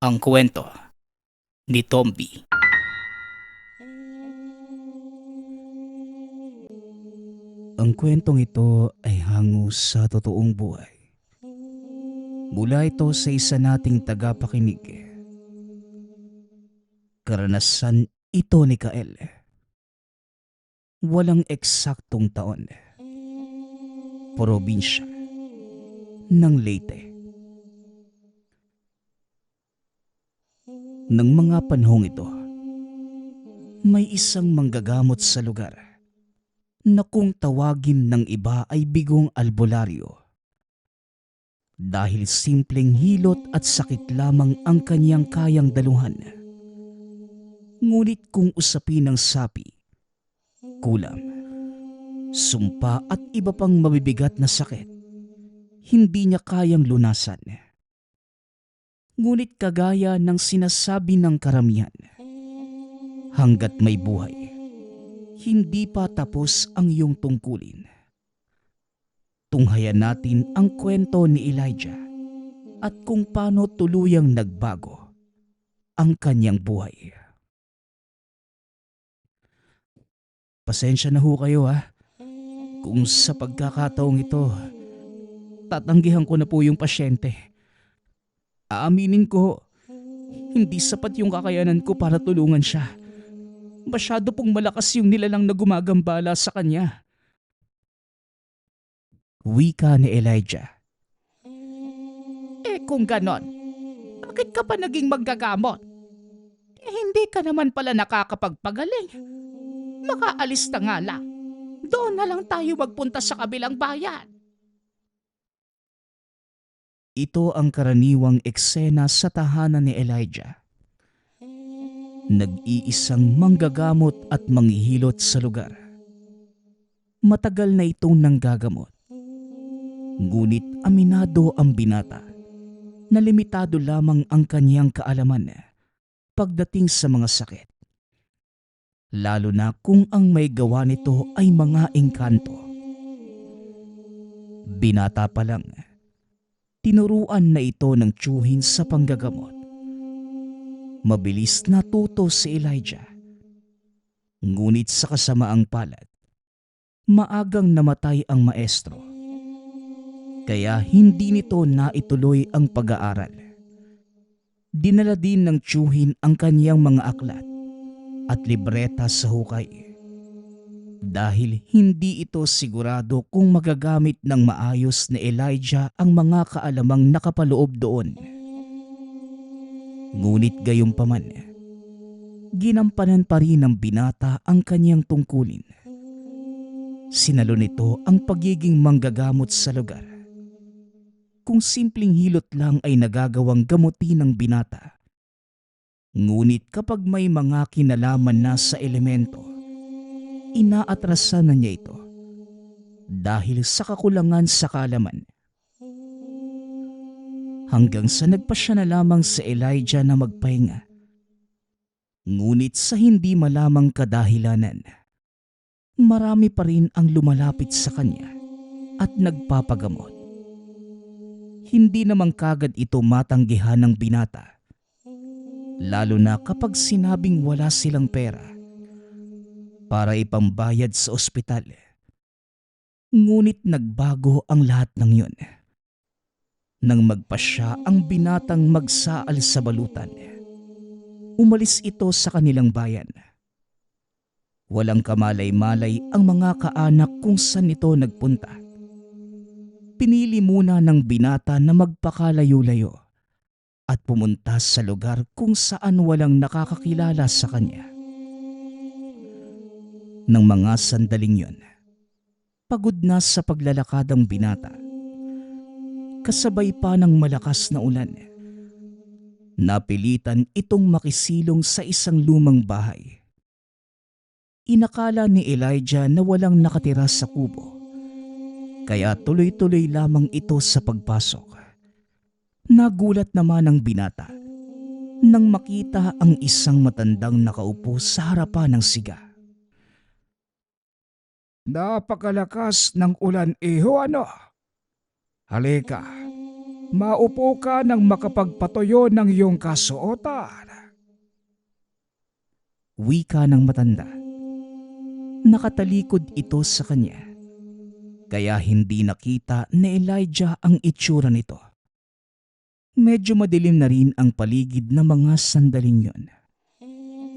Ang kwento ni Tomby. Ang kwentong ito ay hango sa totoong buhay. Mula ito sa isa nating tagapakinig. Karanasan ito ni Kael. Walang eksaktong taon. Probinsya ng Leyte. Nang mga panahong ito, may isang manggagamot sa lugar na kung tawagin ng iba ay bigong albularyo. Dahil simpleng hilot at sakit lamang ang kanyang kayang daluhan. Ngunit kung usapin ng sapi, kulam, sumpa at iba pang mabibigat na sakit, hindi niya kayang lunasan. Ngunit kagaya ng sinasabi ng karamihan, hanggat may buhay, hindi pa tapos ang iyong tungkulin. Tunghayan natin ang kwento ni Elijah at kung paano tuluyang nagbago ang kanyang buhay. Pasensya na ho kayo kung sa pagkakataong ito, tatanggihan ko na po yung pasyente. Aaminin ko, hindi sapat yung kakayanan ko para tulungan siya. Masyado pong malakas yung nilalang na gumagambala sa kanya. Wika ni Elijah. Kung ganon, bakit ka pa naging manggagamot? Hindi ka naman pala nakakapagpagaling. Makaalis na nga lang. Doon na lang tayo magpunta sa kabilang bayan. Ito ang karaniwang eksena sa tahanan ni Elijah. Nag-iisang manggagamot at manghihilot sa lugar. Matagal na itong nanggagamot. Ngunit aminado ang binata na limitado lamang ang kanyang kaalaman pagdating sa mga sakit. Lalo na kung ang may gawa nito ay mga engkanto. Binata pa lang, tinuruan na ito ng tiyuhin sa panggagamot. Mabilis natuto si Elijah. Ngunit sa kasamaang palad, maagang namatay ang maestro. Kaya hindi nito naituloy ang pag-aaral. Dinala din ng tiyuhin ang kanyang mga aklat at libreta sa hukay. Dahil hindi ito sigurado kung magagamit ng maayos ni Elijah ang mga kaalamang nakapaloob doon. Ngunit gayunpaman, ginampanan pa rin ng binata ang kanyang tungkulin. Sinalo nito ang pagiging manggagamot sa lugar. Kung simpleng hilot lang ay nagagawang gamutin ng binata. Ngunit kapag may mga kinalaman na sa elemento, inaatrasan na niya ito dahil sa kakulangan sa kaalaman. Hanggang sa nagpasya na lamang si Elijah na magpahinga. Ngunit sa hindi malamang kadahilanan, marami pa rin ang lumalapit sa kanya at nagpapagamot. Hindi naman kagad ito matanggihan ng binata, lalo na kapag sinabing wala silang pera para ipambayad sa ospital. Ngunit nagbago ang lahat ng yun nang magpasya ang binatang magsaal sa balutan. Umalis ito sa kanilang bayan. Walang kamalay-malay ang mga kaanak kung saan ito nagpunta. Pinili muna ng binata na magpakalayo-layo at pumunta sa lugar kung saan walang nakakakilala sa kanya. Nang mga sandaling yon, pagod na sa paglalakad ang binata. Kasabay pa ng malakas na ulan. Napilitan itong makisilong sa isang lumang bahay. Inakala ni Elijah na walang nakatira sa kubo, kaya tuloy-tuloy lamang ito sa pagpasok. Nagulat naman ang binata nang makita ang isang matandang nakaupo sa harapan ng siga. Napakalakas ng ulan, iho ano? Halika, Maupo ka nang makapagpatuyo ng iyong kasuotan. Wika ng matanda. Nakatalikod ito sa kanya, kaya hindi nakita ni Elijah ang itsura nito. Medyo madilim na rin ang paligid ng mga sandaling yon.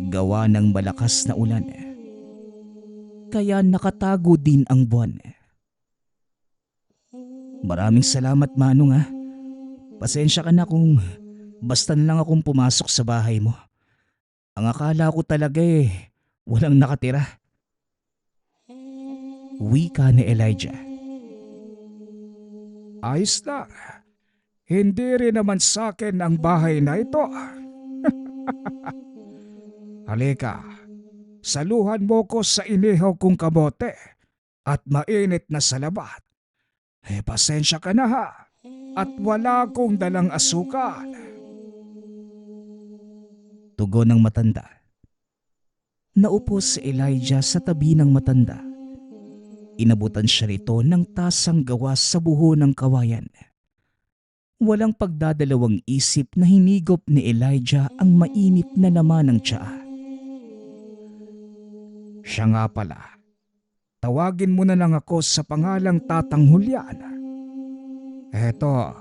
Gawa ng malakas na ulan, kaya nakatago din ang buwan. Maraming salamat, Manong, ha. Pasensya ka na kung basta na lang akong pumasok sa bahay mo. Ang akala ko talaga walang nakatira. Wika ni Elijah. Ayos lang. Hindi rin naman sa akin ang bahay na ito. Halika, saluhan mo ko sa inihaw kong kamote at mainit na salabat. Pasensya ka na ha, at wala akong dalang asukal. Tugon ng matanda. Naupo si Elijah sa tabi ng matanda. Inabutan siya rito ng tasang gawa sa buho ng kawayan. Walang pagdadalawang isip na hinigop ni Elijah ang mainit na laman ng tsaa. Siya nga pala, tawagin mo na lang ako sa pangalang Tatang Julian. Eto,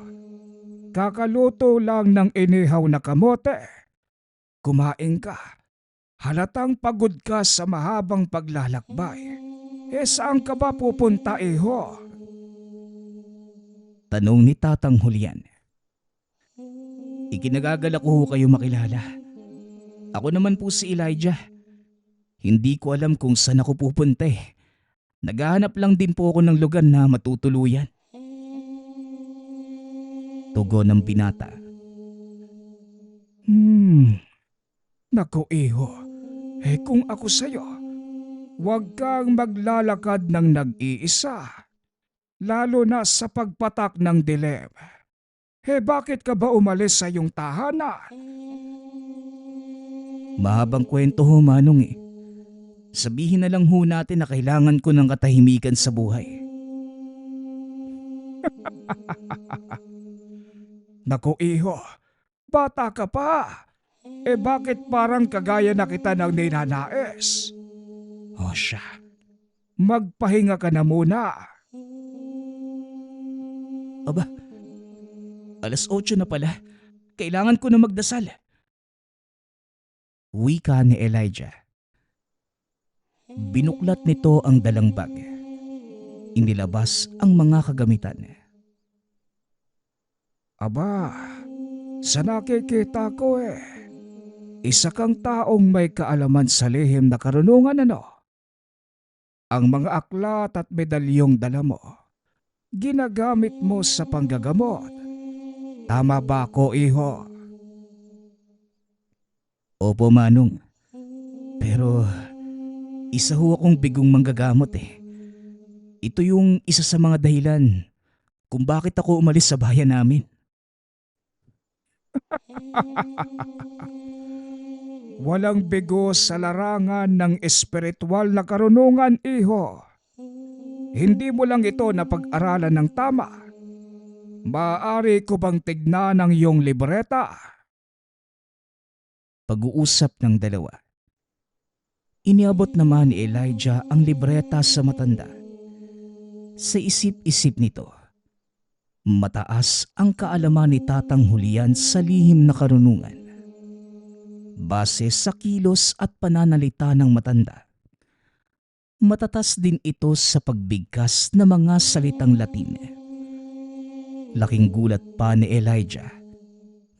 kakaluto lang ng inihaw na kamote. Kumain ka. Halatang pagod ka sa mahabang paglalakbay. Saan ka ba pupunta, iho? Tanong ni Tatang Julian. Ikinagagalak ko kayo makilala. Ako naman po si Elijah. Hindi ko alam kung saan ako pupunta. Naghahanap lang din po ako ng lugar na matutuluyan. Tugon ng binata. Naku, iho. Kung ako sa'yo, huwag kang maglalakad ng nag-iisa. Lalo na sa pagpatak ng dilim. Bakit ka ba umalis sa iyong tahanan? Mahabang kwento ho, Manong. Sabihin na lang ho natin na kailangan ko ng katahimikan sa buhay. Naku, iho. Bata ka pa. Bakit parang kagaya na kita ng ninanais? O siya, magpahinga ka na muna. Aba, 8:00 na pala. Kailangan ko na magdasal. Wika ni Elijah. Binuklat nito ang dalang bag. Inilabas ang mga kagamitan. Aba, sa nakikita ko isa kang taong may kaalaman sa lihim na karunungan, ano? Ang mga aklat at medalyong dala mo, ginagamit mo sa panggagamot. Tama ba ako, iho? Opo, Manong. Pero isa ho akong bigong manggagamot. Ito yung isa sa mga dahilan kung bakit ako umalis sa bayan namin. Walang bigo sa larangan ng espiritual na karunungan, iho. Hindi mo lang ito napag-aralan ng tama. Maaari ko bang tignan ang iyong libreta? Pag-uusap ng dalawa. Iniabot naman ni Elijah ang libreta sa matanda. Sa isip-isip nito, mataas ang kaalaman ni Tatang Julian sa lihim na karunungan. Base sa kilos at pananalita ng matanda, matatas din ito sa pagbigkas ng mga salitang Latin. Laking gulat pa ni Elijah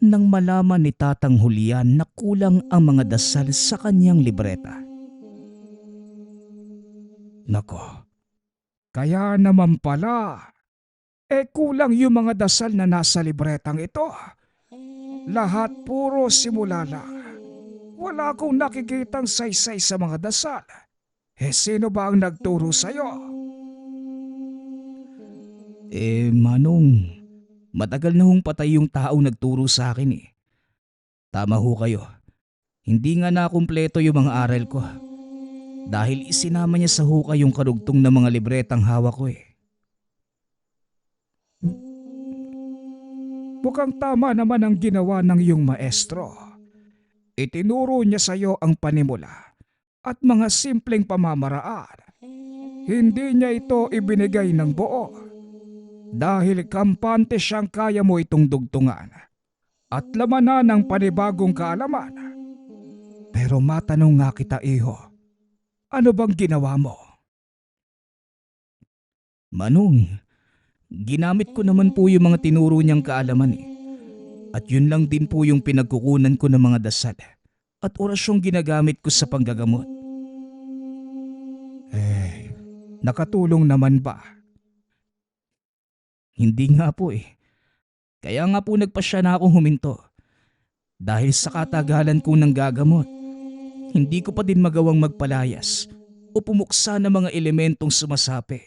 nang malaman ni Tatang Julian na kulang ang mga dasal sa kanyang libreta. Nako, kaya naman pala, kulang yung mga dasal na nasa libretang ito. Lahat puro simula lang. Wala akong nakikitang saysay sa mga dasal. Sino ba ang nagturo sa'yo? Manong, matagal na hong patay yung taong nagturo sa akin. Tama ho kayo. Hindi nga nakumpleto yung mga aral ko. Dahil isinama niya sa hukay yung karugtong ng mga libretang hawak ko. mukhang tama naman ang ginawa ng iyong maestro. Itinuro niya sa iyo ang panimula at mga simpleng pamamaraan. Hindi niya ito ibinigay ng buo dahil kampante siyang kaya mo itong dugtungan at lamanan ng panibagong kaalaman. Pero matanong nga kita, iho, ano bang ginawa mo? Manong, ginamit ko naman po yung mga tinuro niyang kaalaman eh. At yun lang din po yung pinagkukunan ko ng mga dasal at orasyong ginagamit ko sa panggagamot. Nakatulong naman ba? Hindi nga po eh. Kaya nga po nagpasya na akong huminto. Dahil sa katagalan kong nanggagamot, hindi ko pa din magawang magpalayas o pumuksa ng mga elementong sumasapi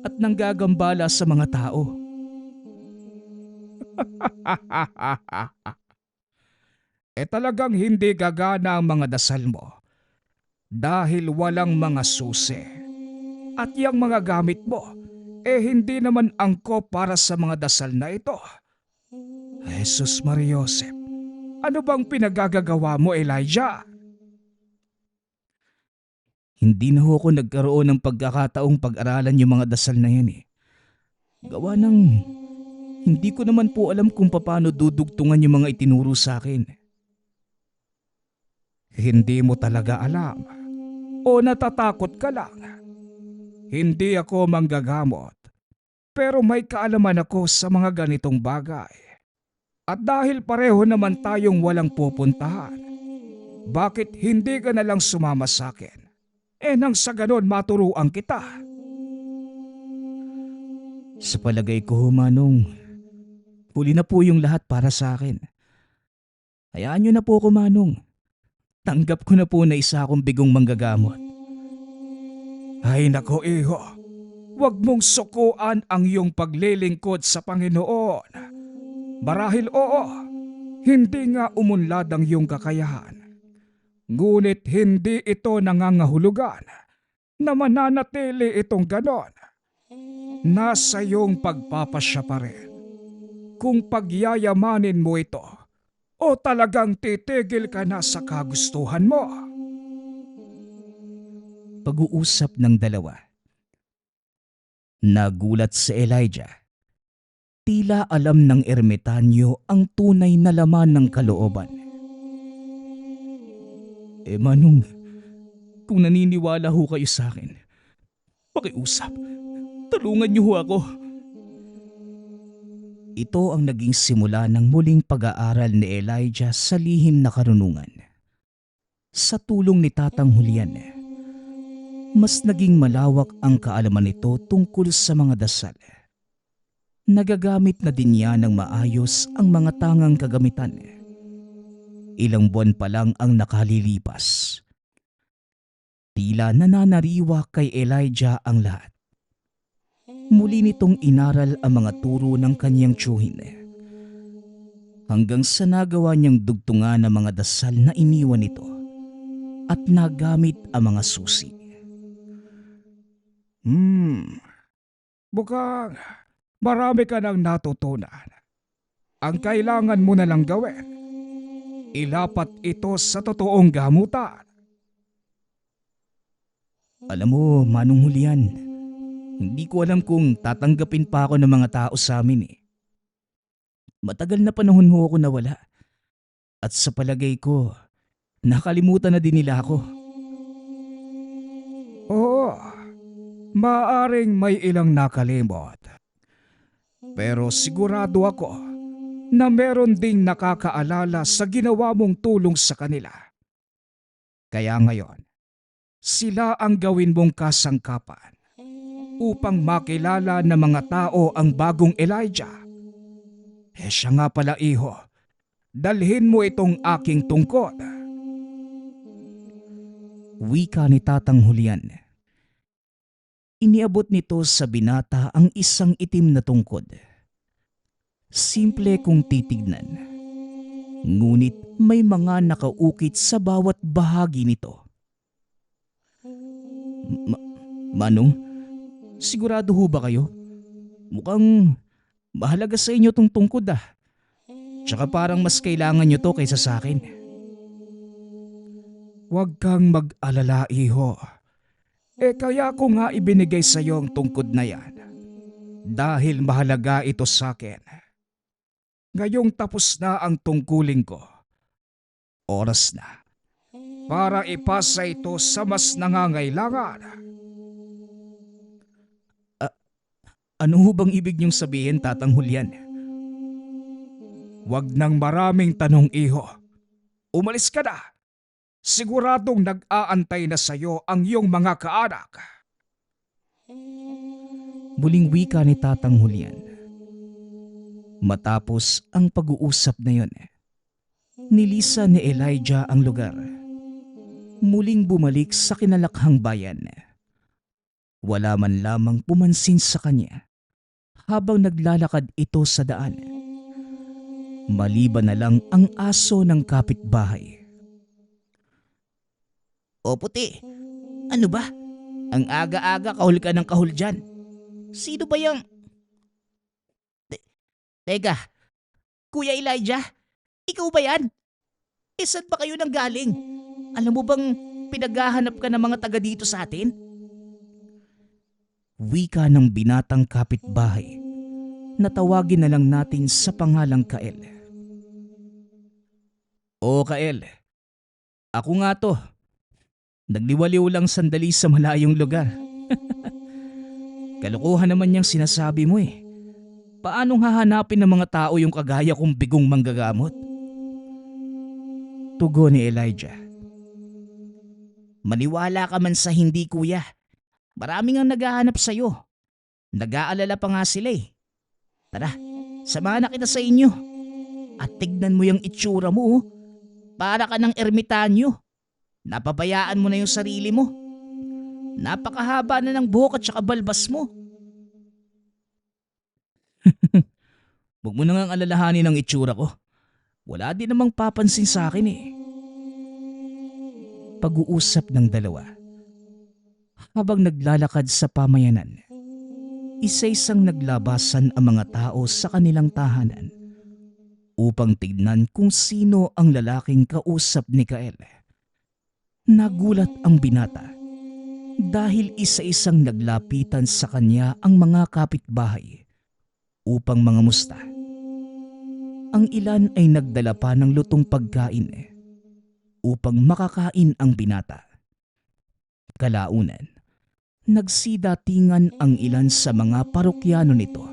at nanggagambala sa mga tao. Talagang hindi gagana ang mga dasal mo dahil walang mga susi. At yung mga gamit mo, hindi naman angkop para sa mga dasal na ito. Jesus Mariosep, ano bang pinagagagawa mo, Elijah? Hindi na ho ako nagkaroon ng pagkakataong pag-aralan yung mga dasal na yan eh. Gawa ng hindi ko naman po alam kung paano dudugtungan yung mga itinuro sa akin. Hindi mo talaga alam o natatakot ka lang? Hindi ako manggagamot, pero may kaalaman ako sa mga ganitong bagay. At dahil pareho naman tayong walang pupuntahan, bakit hindi ka na lang sumama sa akin? Nang sa ganon maturuan kita. Sa palagay ko, Manong, huli na po yung lahat para sa akin. Hayaan niyo na po ako, Manong. Tanggap ko na po na isa akong bigong manggagamot. Ay nako, iho, huwag mong sukuan ang iyong paglilingkod sa Panginoon. Marahil oo, hindi nga umunlad ang iyong kakayahan. Ngunit hindi ito nangangahulugan na mananatili itong ganon. Nasa iyong pagpapasya pa rin kung pagyayamanin mo ito o talagang titigil ka na sa kagustuhan mo. Pag-uusap ng dalawa. Nagulat si Elijah. Tila alam ng ermitanyo ang tunay na laman ng kalooban. Manong, kung naniniwala ho kayo sa akin, pakiusap, tulungan niyo ho ako. Ito ang naging simula ng muling pag-aaral ni Elijah sa lihim na karunungan. Sa tulong ni Tatang Julian, mas naging malawak ang kaalaman nito tungkol sa mga dasal. Nagagamit na din niya ng maayos ang mga tangang kagamitan. Ilang buwan pa lang ang nakalilipas. Tila nananariwa kay Elijah ang lahat. Muli nitong inaral ang mga turo ng kanyang tiyuhin. Hanggang sa nagawa niyang dugtungan ang mga dasal na iniwan nito at nagamit ang mga susi. Mukhang marami ka nang natutunan. Ang kailangan mo na lang gawin, ilapat ito sa totoong gamutan. Alam mo, Manong Julian, hindi ko alam kung tatanggapin pa ako ng mga tao sa amin eh. Matagal na panahon ho ako nawala. At sa palagay ko, nakalimutan na din nila ako. Oo, maaring may ilang nakalimot. Pero sigurado ako na meron ding nakakaalala sa ginawa mong tulong sa kanila. Kaya ngayon, sila ang gawin mong kasangkapan upang makilala ng mga tao ang bagong Elijah. Siya nga pala, iho, dalhin mo itong aking tungkod. Wika ni Tatang Julian. Iniabot nito sa binata ang isang itim na tungkod. Simple kung titignan. Ngunit may mga nakaukit sa bawat bahagi nito. Manong, sigurado ho ba kayo? Mukhang mahalaga sa inyo tong tungkod ah. Tsaka parang mas kailangan nyo to kaysa sa akin. Huwag kang mag-alala, iho. Kaya ko nga ibinigay sa iyo ang tungkod na yan. Dahil mahalaga ito sa akin. Ngayong tapos na ang tungkulin ko, oras na para ipasa ito sa mas nangangailangan. Ano ho bang ibig niyong sabihin, Tatang Julian? Huwag nang maraming tanong, iho. Umalis ka na. Siguradong nag-aantay na sa iyo ang iyong mga kaanak. Muling wika ni Tatang Julian. Matapos ang pag-uusap na yon, nilisan ni Elijah ang lugar. Muling bumalik sa kinalakhang bayan. Wala man lamang pumansin sa kanya habang naglalakad ito sa daan. Maliban na lang ang aso ng kapitbahay. O puti, ano ba? Ang aga-aga kahul ka ng kahul dyan. Sino ba yung... Teka, Kuya Elijah, ikaw ba yan? Saan ba kayo nang galing? Alam mo bang pinaghahanap ka ng mga taga dito sa atin? Wika ng binatang kapitbahay na tawagin na lang natin sa pangalang Kael. O Kael, ako nga to. Nagliwaliw lang sandali sa malayong lugar. Kalokohan naman niyang sinasabi mo eh. Paanong hahanapin ng mga tao yung kagaya kong bigong manggagamot? Tugon ni Elijah. Maniwala ka man sa hindi, kuya. Maraming ang naghahanap sa'yo. Nag-aalala pa nga sila eh. Tara, samahan na kita sa inyo. At tignan mo yung itsura mo. Para ka ng ermitanyo. Napabayaan mo na yung sarili mo. Napakahaba na ng buhok at saka balbas mo. Huwag mo na ngang alalahanin ang itsura ko. Wala din namang papansin sa akin eh. Pag-uusap ng dalawa. Habang naglalakad sa pamayanan, isa-isang naglabasan ang mga tao sa kanilang tahanan upang tignan kung sino ang lalaking kausap ni Kael. Nagulat ang binata dahil isa-isang naglapitan sa kanya ang mga kapitbahay upang mangamusta. Ang ilan ay nagdala pa ng lutong pagkain upang makakain ang binata. Kalaunan, nagsidatingan ang ilan sa mga parokyano nito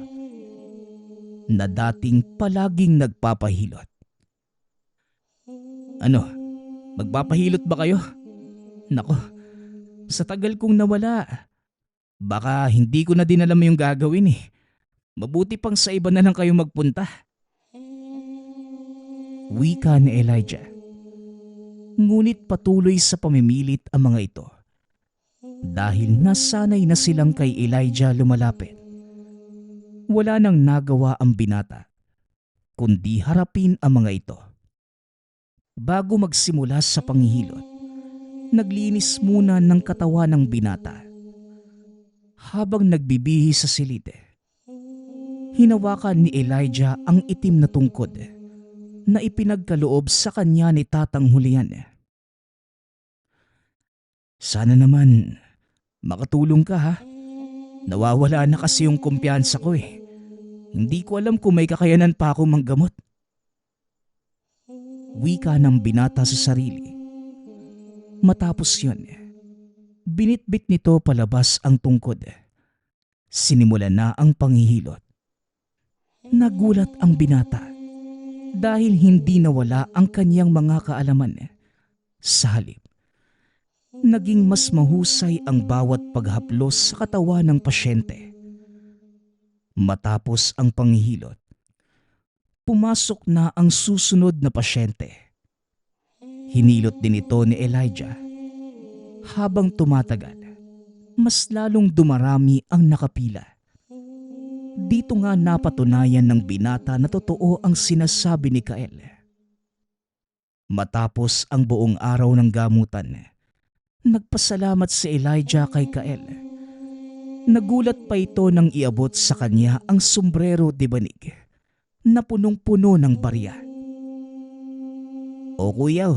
na dating palaging nagpapahilot. Ano, magpapahilot ba kayo? Nako, sa tagal kong nawala, baka hindi ko na din alam yung gagawin eh. Mabuti pang sa iba na lang kayo magpunta. Wika ni Elijah. Ngunit patuloy sa pamimilit ang mga ito. Dahil nasanay na silang kay Elijah lumalapit. Wala nang nagawa ang binata, kundi harapin ang mga ito. Bago magsimula sa panghihilot, naglinis muna ng katawan ng binata. Habang nagbibihi sa silid, hinawakan ni Elijah ang itim na tungkod na ipinagkaloob sa kanya ni Tatang Julian. Sana naman makatulong ka ha. Nawawala na kasi yung kumpiyansa ko eh. Hindi ko alam kung may kakayanan pa ako manggamot. Wika ng binata sa sarili. Matapos yun, binitbit nito palabas ang tungkod. Sinimulan na ang panghihilot. Nagulat ang binata dahil hindi nawala ang kanyang mga kaalaman. Sa halip, naging mas mahusay ang bawat paghaplos sa katawan ng pasyente. Matapos ang panghihilot, pumasok na ang susunod na pasyente. Hinilot din ito ni Elijah. Habang tumatagal, mas lalong dumarami ang nakapila. Dito nga napatunayan ng binata na totoo ang sinasabi ni Kael. Matapos ang buong araw ng gamutan, nagpasalamat si Elijah kay Kael. Nagulat pa ito nang iabot sa kanya ang sombrero de banig na punong-puno ng barya. O kuya,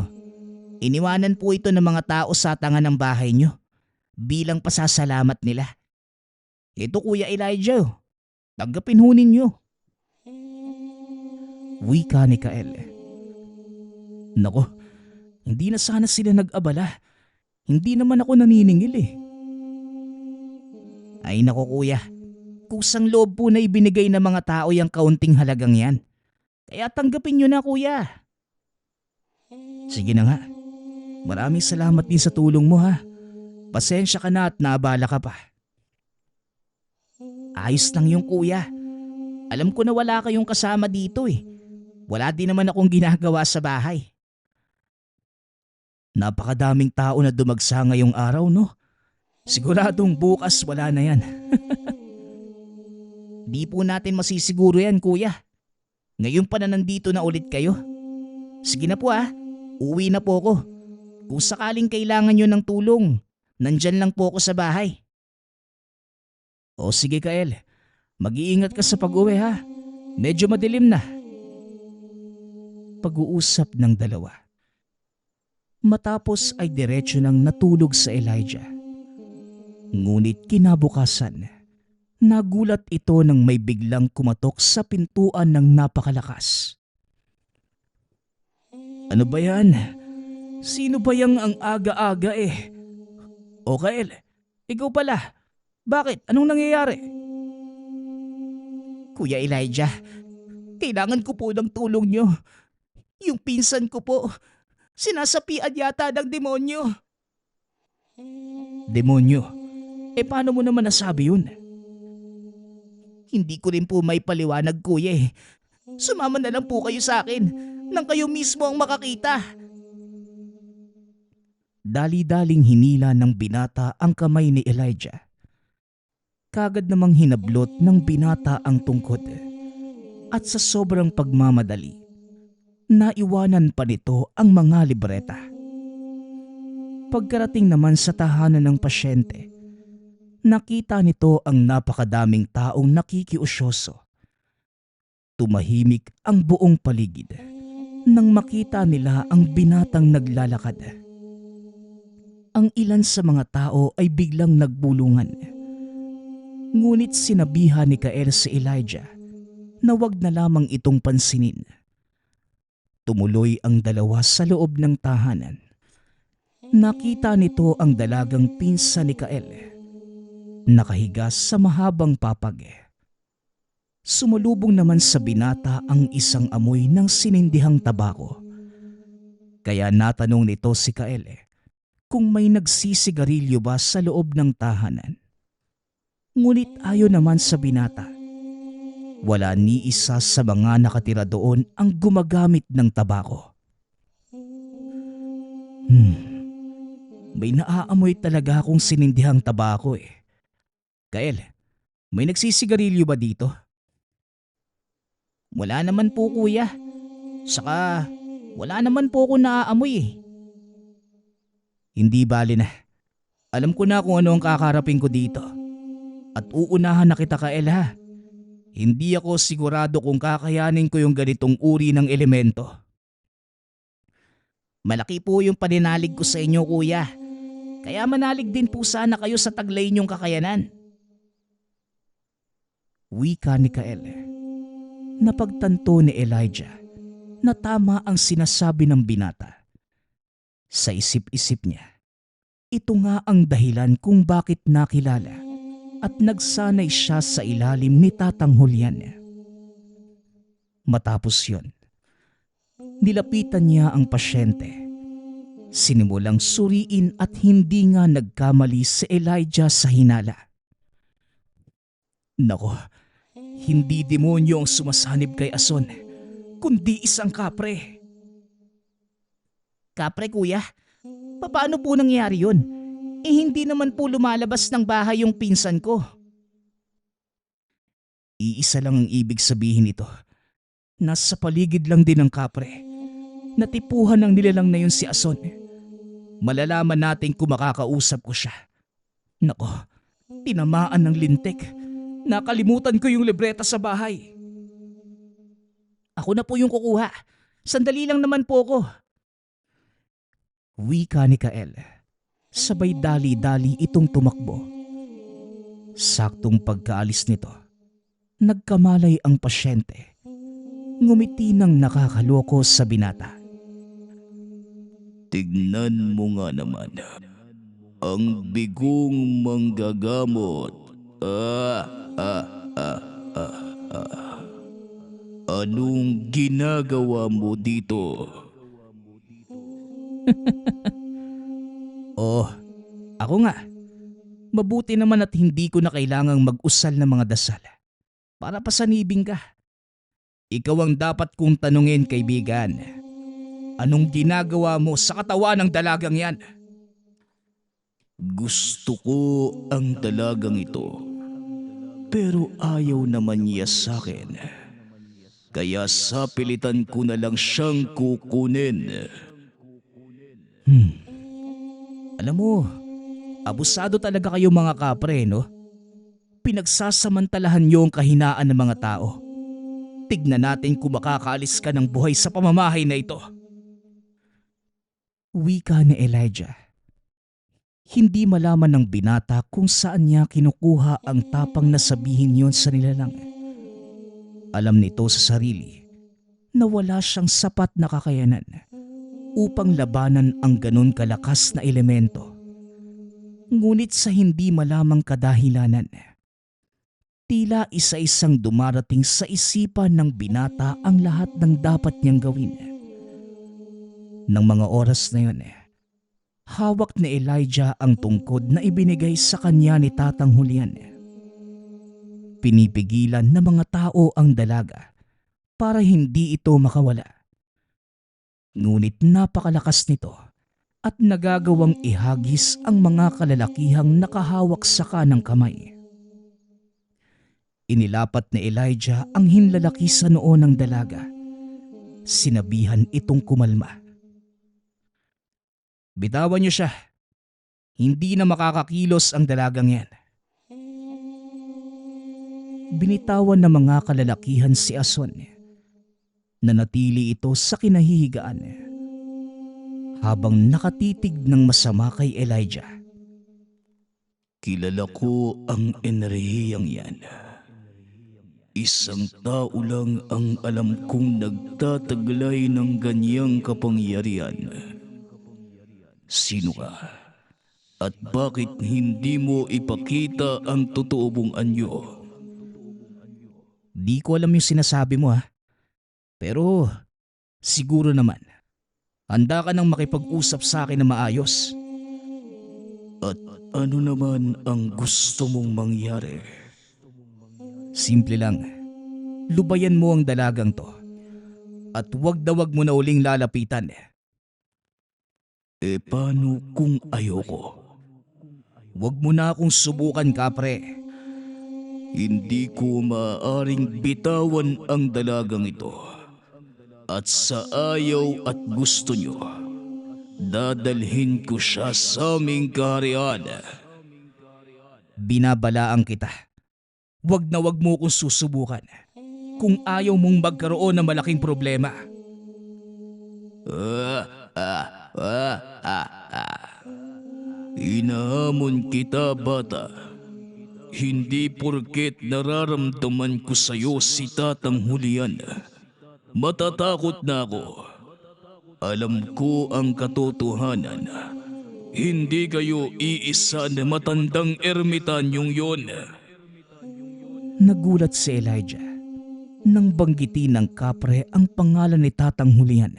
iniwanan po ito ng mga tao sa tangan ng bahay nyo bilang pasasalamat nila. Ito Kuya Elijah, tanggapin ho ninyo. Wika ni Kael. Nako, hindi na sana sila nag-abala. Hindi naman ako naniningil eh. Ay nako kuya, kusang loob po na ibinigay ng mga tao yung kaunting halagang yan. Kaya tanggapin nyo na kuya. Sige na nga, maraming salamat din sa tulong mo ha. Pasensya ka na at naabala ka pa. Ayos lang yung kuya. Alam ko na wala kayong kasama dito eh. Wala din naman akong ginagawa sa bahay. Napakadaming tao na dumagsa ngayong araw no? Siguradong bukas wala na yan. Di po natin masisiguro yan kuya. Ngayon pa na nandito na ulit kayo. Sige na po uwi na po ako. Kung sakaling kailangan nyo ng tulong, nandyan lang po ako sa bahay. O sige Kael, mag-iingat ka sa pag-uwi ha. Medyo madilim na. Pag-uusap ng dalawa. Matapos ay diretso nang natulog sa Elijah. Ngunit kinabukasan, nagulat ito nang may biglang kumatok sa pintuan ng napakalakas. Ano ba yan? Sino ba yang ang aga-aga eh? O Kael, ikaw pala. Bakit? Anong nangyayari? Kuya Elijah, kailangan ko po ng tulong nyo. Yung pinsan ko po, sinasapian yata ng demonyo. Demonyo? Paano mo naman nasabi yun? Hindi ko rin po may paliwanag kuya eh. Sumama na lang po kayo sa akin nang kayo mismo ang makakita. Dali-daling hinila ng binata ang kamay ni Elijah. Kagad namang hinablot ng binata ang tungkod. At sa sobrang pagmamadali, naiwanan pa nito ang mga libreta. Pagkarating naman sa tahanan ng pasyente, nakita nito ang napakadaming taong nakikiusyoso. Tumahimik ang buong paligid nang makita nila ang binatang naglalakad. Ang ilan sa mga tao ay biglang nagbulungan. Ngunit sinabihan ni Kael si Elijah na wag na lamang itong pansinin. Tumuloy ang dalawa sa loob ng tahanan. Nakita nito ang dalagang pinsan ni Kael, nakahiga sa mahabang papag. Sumulubong naman sa binata ang isang amoy ng sinindihang tabako. Kaya natanong nito si Kael kung may nagsisigarilyo ba sa loob ng tahanan. Ngunit ayon naman sa binata, wala ni isa sa mga nakatira doon ang gumagamit ng tabako. May naaamoy talaga akong sinindihang tabako eh. Kael, may nagsisigarilyo ba dito? Wala naman po kuya. Saka wala naman po ako naaamoy eh. Hindi bali na. Alam ko na kung ano ang kakarapin ko dito. At uunahan na kita Kael ha. Hindi ako sigurado kung kakayanin ko yung ganitong uri ng elemento. Malaki po yung paninalig ko sa inyo kuya. Kaya manalig din po sana kayo sa taglay niyong kakayanan. Wika ni Kael. Napagtanto ni Elijah na tama ang sinasabi ng binata. Sa isip-isip niya, ito nga ang dahilan kung bakit nakilala at nagsanay siya sa ilalim ni Tatang Julian. Matapos yon, nilapitan niya ang pasyente. Sinimulang suriin at hindi nga nagkamali si Elijah sa hinala. Nako, hindi demonyo ang sumasanib kay Ason, kundi isang kapre. Kapre kuya? Paano po nangyari yun? Hindi naman po lumalabas ng bahay yung pinsan ko. Iisa lang ang ibig sabihin nito. Nasa paligid lang din ng kapre. Natipuhan ng nilalang na yun si Ason. Malalaman natin kung makakausap ko siya. Nako, tinamaan ng lintik. Nakalimutan ko yung libreta sa bahay. Ako na po yung kukuha. Sandali lang naman po ko. Wika ni Kael. Sabay dali-dali itong tumakbo. Saktong pagkaalis nito, nagkamalay ang pasyente. Ngumiti ng nakakaloko sa binata. Tignan mo nga naman. Ang bigong manggagamot. Anong ginagawa mo dito? Oh, ako nga. Mabuti naman at hindi ko na kailangang mag-usal ng mga dasal. Para pasanibing ka. Ikaw ang dapat kong tanungin, kaibigan. Anong ginagawa mo sa katawan ng dalagang yan? Gusto ko ang dalagang ito. Pero ayaw naman niya sa akin. Kaya sapilitan ko na lang siyang kukunin. Alam mo, abusado talaga kayo mga kapre, no? Pinagsasamantalahan niyo ang kahinaan ng mga tao. Tignan natin kung makakaalis ka ng buhay sa pamamahay na ito. Wika ni Elijah. Hindi malaman ng binata kung saan niya kinukuha ang tapang na sabihin yon sa nilalang. Alam nito sa sarili na wala siyang sapat na kakayanan upang labanan ang ganun kalakas na elemento. Ngunit sa hindi malamang kadahilanan, tila isa-isang dumarating sa isipan ng binata ang lahat ng dapat niyang gawin. Nang mga oras na yun, hawak ni Elijah ang tungkod na ibinigay sa kanya ni Tatang Julian. Pinipigilan ng mga tao ang dalaga para hindi ito makawala. Ngunit napakalakas nito at nagagawang ihagis ang mga kalalakihang nakahawak sa kanang kamay. Inilapat ni Elijah ang hinlalaki sa noo ng dalaga. Sinabihan itong kumalma. Bitawan niyo siya. Hindi na makakakilos ang dalagang yan. Binitawan ng mga kalalakihan si Ason. Nanatili ito sa kinahihigaan habang nakatitig ng masama kay Elijah. Kilala ko ang enerhiyang yan. Isang tao lang ang alam kong nagtataglay ng ganyang kapangyarihan. Sino ka? At bakit hindi mo ipakita ang totoo mong anyo? Di ko alam yung sinasabi mo ha. Pero siguro naman, handa ka nang makipag-usap sa akin na maayos. At ano naman ang gusto mong mangyari? Simple lang, lubayan mo ang dalagang to. At wag na wag mo na uling lalapitan. Paano kung ayoko? Wag mo na akong subukan, kapre. Hindi ko maaaring bitawan ang dalagang ito. At sa ayaw at gusto nyo, dadalhin ko siya sa aming kaharian. Binabalaan kita. Wag na wag mo akong susubukan. Kung ayaw mong magkaroon ng malaking problema. Hinahamon kita, bata. Hindi porket nararamdaman ko sa'yo si Tatang Julian. Matatakot na ako. Alam ko ang katotohanan. Hindi kayo iisa na matandang ermitanyong yon. Nagulat si Elijah nang banggitin ng kapre ang pangalan ni Tatang Julian.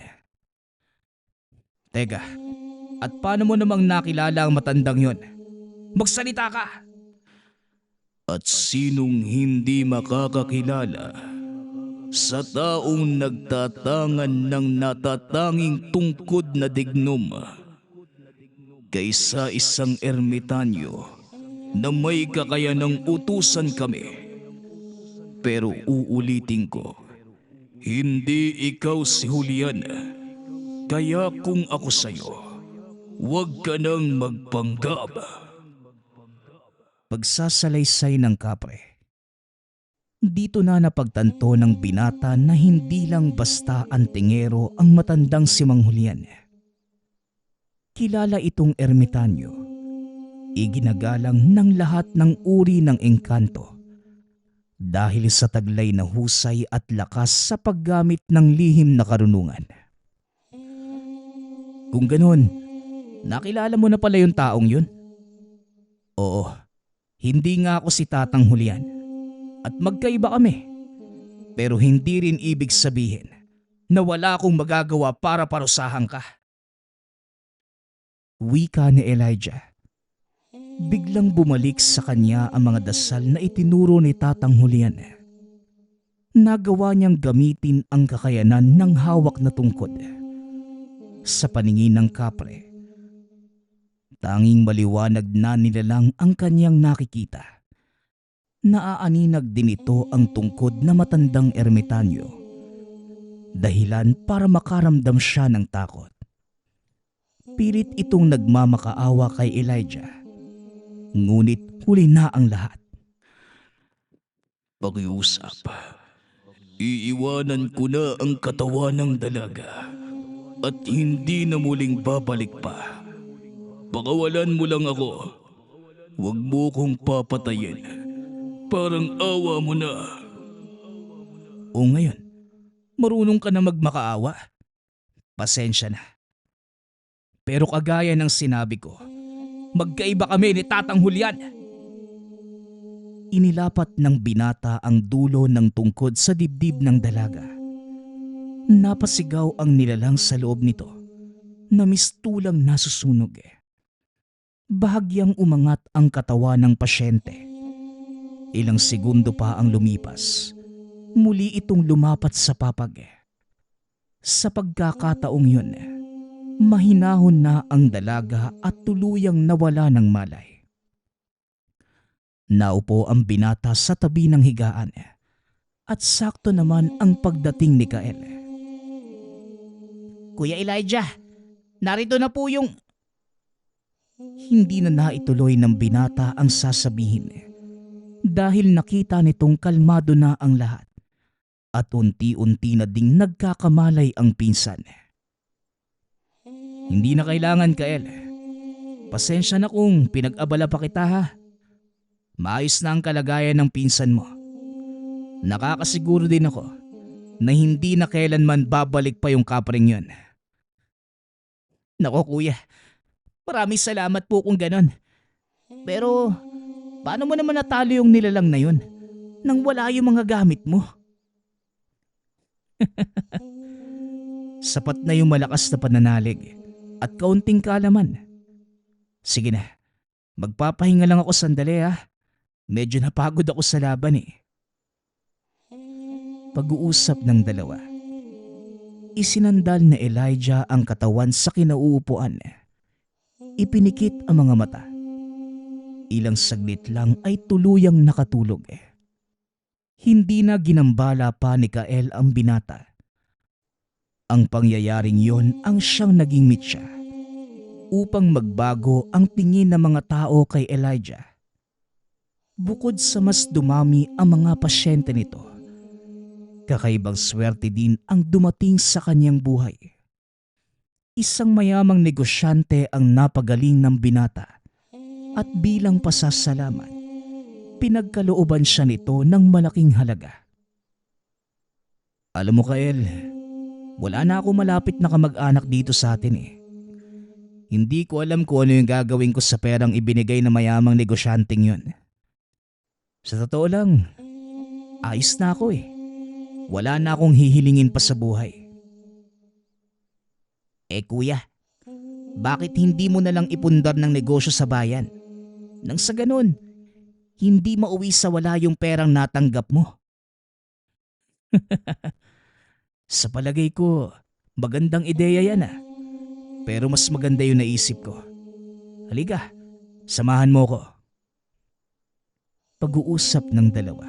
Teka, at paano mo namang nakilala ang matandang yon? Magsalita ka! At sinong hindi makakakilala sa taong nagtatangan ng natatanging tungkod na dignom kaysa isang ermitanyo na may kakayanang utusan kami. Pero uulitin ko, hindi ikaw si Julian. Kaya kung ako sa'yo, huwag ka nang magpanggap. Pagsasalaysay ng kapre. Dito na napagtanto ng binata na hindi lang basta antingero ang matandang si Mang Julian. Kilala itong ermitanyo. Iginagalang ng lahat ng uri ng engkanto dahil sa taglay na husay at lakas sa paggamit ng lihim na karunungan. Kung ganun, nakilala mo na pala yung taong yun? Oo, hindi nga ako si Tatang Julian at magkaiba kami. Pero hindi rin ibig sabihin na wala akong magagawa para parusahan ka. Wika ni Elijah. Biglang bumalik sa kanya ang mga dasal na itinuro ni Tatang Julian. Nagawa niyang gamitin ang kakayanan ng hawak na tungkod. Sa paningin ng kapre, tanging maliwanag na nilalang ang kanyang nakikita. Naaaninag din ito ang tungkod na matandang ermitanyo. Dahilan para makaramdam siya ng takot. Pilit itong nagmamakaawa kay Elijah. Ngunit huli na ang lahat. Pakiusap. Iiwanan ko na ang katawan ng dalaga at hindi na muling babalik pa. Pakawalan mo lang ako. Huwag mo kong papatayin. Parang awa mo na. O ngayon, marunong ka na magmakaawa? Pasensya na. Pero kagaya ng sinabi ko, magkaiba kami ni Tatang Julian. Inilapat ng binata ang dulo ng tungkod sa dibdib ng dalaga. Napasigaw ang nilalang sa loob nito na mistulang nasusunog. Bahagyang umangat ang katawan ng pasyente. Ilang segundo pa ang lumipas. Muli itong lumapat sa papag. Sa pagkakataong yun, mahinahon na ang dalaga at tuluyang nawala ng malay. Naupo ang binata sa tabi ng higaan at sakto naman ang pagdating ni Kael. Kuya Elijah, narito na po yung... Hindi na naituloy ng binata ang sasabihin dahil nakita nitong kalmado na ang lahat at unti-unti na ding nagkakamalay ang pinsan. Hindi na kailangan, Kael. Pasensya na kung pinag-abala pa kita ha. Maayos na ang kalagayan ng pinsan mo. Nakakasiguro din ako na hindi na kailanman babalik pa yung kapring yun. Nako kuya, maraming salamat po kung ganon. Pero paano mo naman natalo yung nilalang na yun nang wala yung mga gamit mo? Sapat na yung malakas na pananalig at kaunting kaalaman. Sige na, magpapahinga lang ako sandali ha. Medyo napagod ako sa laban eh. Pag-uusap ng dalawa. Isinandal na Elijah ang katawan sa kinauupuan. Ipinikit ang mga mata. Ilang saglit lang ay tuluyang nakatulog. Hindi na ginambala pa ni Kael ang binata. Ang pangyayaring yon ang siyang naging mitya upang magbago ang tingin ng mga tao kay Elijah. Bukod sa mas dumami ang mga pasyente nito, kakaibang swerte din ang dumating sa kanyang buhay. Isang mayamang negosyante ang napagaling ng binata at bilang pasasalamat, pinagkalooban siya nito ng malaking halaga. Alam mo Kael, wala na ako malapit na kamag-anak dito sa atin eh. Hindi ko alam kung ano yung gagawin ko sa perang ibinigay ng mayamang negosyanteng yun. Sa totoo lang, ayos na ako eh. Wala na akong hihilingin pa sa buhay. Kuya, bakit hindi mo na lang ipundar ng negosyo sa bayan? Nang sa ganun, hindi mauwi sa wala yung perang natanggap mo. Sa palagay ko, magandang ideya yan ah. Pero mas maganda yung naisip ko. Halika, samahan mo ko. Pag-uusap ng dalawa.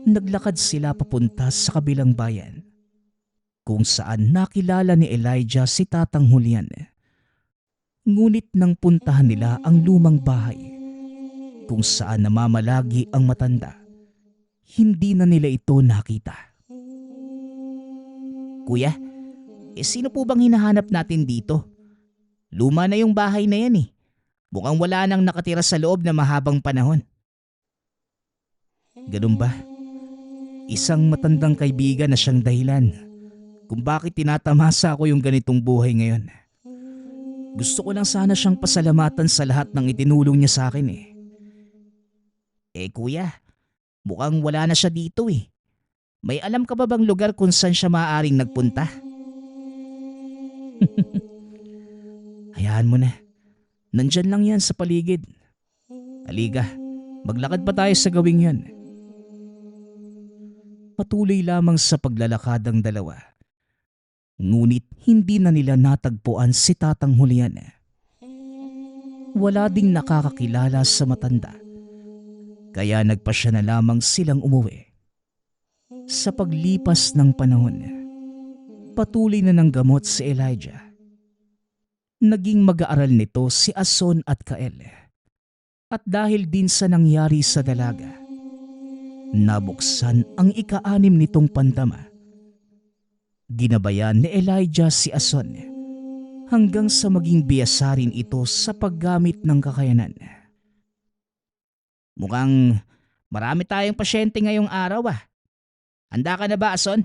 Naglakad sila papunta sa kabilang bayan, kung saan nakilala ni Elijah si Tatang Julian. Ngunit nang puntahan nila ang lumang bahay, kung saan namamalagi ang matanda, hindi na nila ito nakita. Kuya, sino po bang hinahanap natin dito? Luma na yung bahay na yan eh. Mukhang wala nang nakatira sa loob na mahabang panahon. Ganun ba? Isang matandang kaibigan na siyang dahilan kung bakit tinatamasa ako yung ganitong buhay ngayon. Gusto ko lang sana siyang pasalamatan sa lahat ng itinulong niya sa akin eh. Kuya, mukhang wala na siya dito eh. May alam ka ba bang lugar kung saan siya maaaring nagpunta? Hayaan mo na. Nandyan lang yan sa paligid. Halika, maglakad pa tayo sa gawing yan. Patuloy lamang sa paglalakad ang dalawa. Ngunit hindi na nila natagpuan si Tatang Julian. Wala ding nakakakilala sa matanda. Kaya nagpasya na lamang silang umuwi. Sa paglipas ng panahon, patuloy na ng gamot si Elijah. Naging mag-aaral nito si Ason at Kael. At dahil din sa nangyari sa dalaga, nabuksan ang ika-6 nitong pandama. Ginabayan ni Elijah si Ason hanggang sa maging biyasa rin ito sa paggamit ng kakayanan. Mukhang marami tayong pasyente ngayong araw ah. Handa ka na ba, Ason?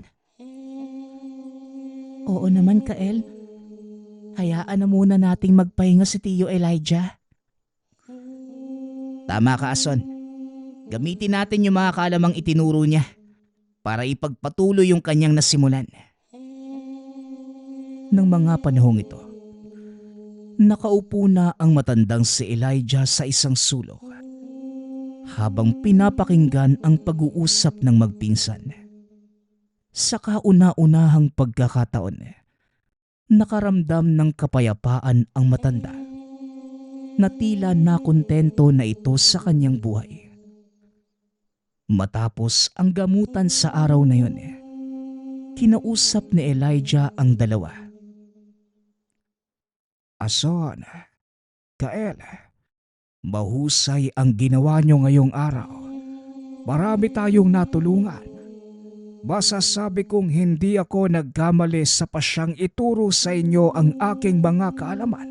Oo naman, Kael. Hayaan na muna nating magpahinga si Tio Elijah. Tama ka, Ason. Gamitin natin yung mga kalamang itinuro niya para ipagpatuloy yung kanyang nasimulan. Nang mga panahong ito, nakaupo na ang matandang si Elijah sa isang sulok habang pinapakinggan ang pag-uusap ng magpinsan. Sa kauna-unahang pagkakataon, nakaramdam ng kapayapaan ang matanda na tila nakontento na ito sa kanyang buhay. Matapos ang gamutan sa araw na yun, kinausap ni Elijah ang dalawa. Ason, Kael, mahusay ang ginawa nyo ngayong araw. Marami tayong natulungan. Masasabi kong hindi ako nagkamali sa pasyang ituro sa inyo ang aking mga kaalaman.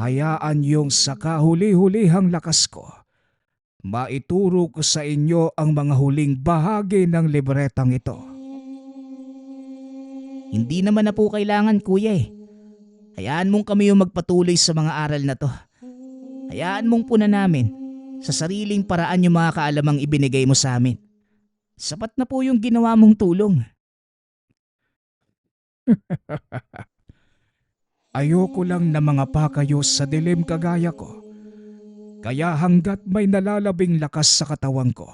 Hayaan yung sa kahuli-hulihang lakas ko, maituro ko sa inyo ang mga huling bahagi ng libretang ito. Hindi naman na po kailangan, kuya eh. Hayaan mong kami yung magpatuloy sa mga aral na to. Hayaan mong puna namin sa sariling paraan yung mga kaalamang ibinigay mo sa amin. Sapat na po yung ginawa mong tulong. Ayoko lang na mga pakayo sa dilim kagaya ko. Kaya hanggat may nalalabing lakas sa katawan ko,